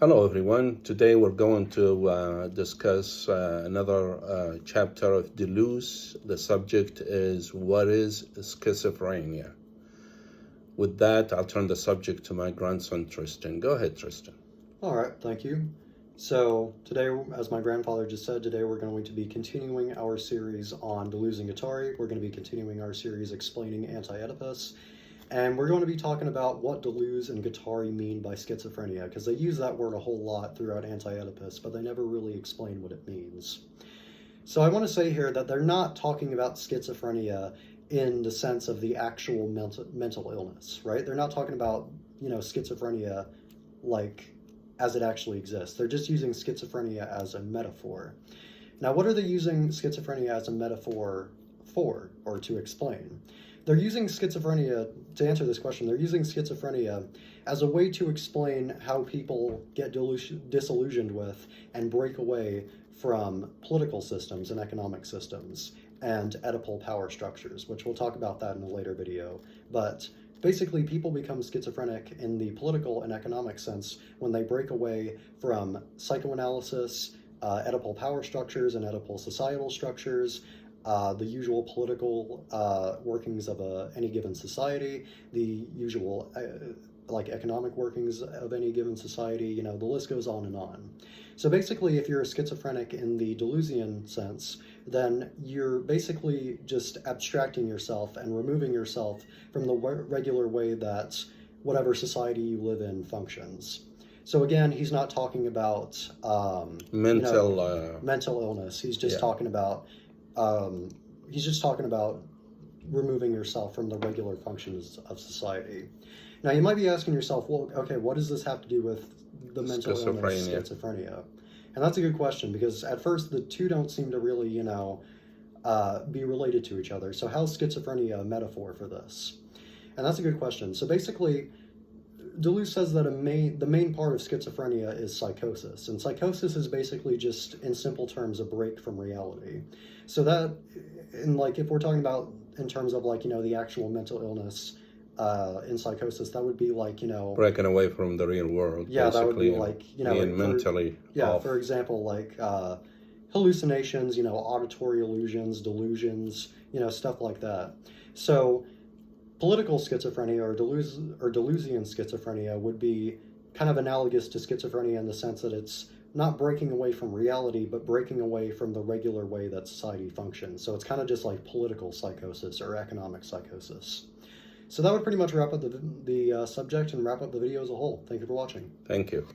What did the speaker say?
Hello, everyone. Today we're going to discuss another chapter of Deleuze. The subject is what is schizophrenia. With that, I'll turn the subject to my grandson, Tristan. Go ahead, Tristan. All right, thank you. So today, as my grandfather just said, today we're going to be continuing our series on Deleuze and Guattari. We're going to be continuing our series explaining Anti-Oedipus. And we're going to be talking about what Deleuze and Guattari mean by schizophrenia, because they use that word a whole lot throughout Anti-Oedipus, but they never really explain what it means. So I want to say here that they're not talking about schizophrenia in the sense of the actual mental illness, right? They're not talking about, schizophrenia like as it actually exists. They're just using schizophrenia as a metaphor. Now, what are they using schizophrenia as a metaphor for, or to explain? They're using schizophrenia, to answer this question, they're using schizophrenia as a way to explain how people get disillusioned with and break away from political systems and economic systems and Oedipal power structures, which we'll talk about that in a later video. But basically, people become schizophrenic in the political and economic sense when they break away from psychoanalysis, Oedipal power structures and Oedipal societal structures, the usual political workings of any given society, the usual economic workings of any given society, the list goes on and on. So basically, if you're a schizophrenic in the Deleuzian sense, then you're basically just abstracting yourself and removing yourself from the regular way that whatever society you live in functions. So again, he's not talking about mental illness. He's just talking about removing yourself from the regular functions of society. Now, you might be asking yourself, well, okay, what does this have to do with the mental illness, schizophrenia? And that's a good question, because at first the two don't seem to really, be related to each other. So how's schizophrenia a metaphor for this? And that's a good question. So basically, Deleuze says that the main part of schizophrenia is psychosis. And psychosis is basically just, in simple terms, a break from reality. So that, if we're talking about in terms of the actual mental illness in psychosis, that would be breaking away from the real world. Yeah, that would be being mentally off. For example, hallucinations, auditory illusions, delusions, stuff like that. So political schizophrenia or Deleuzian schizophrenia would be kind of analogous to schizophrenia in the sense that it's not breaking away from reality, but breaking away from the regular way that society functions. So it's kind of just like political psychosis or economic psychosis. So that would pretty much wrap up the subject and wrap up the video as a whole. Thank you for watching. Thank you.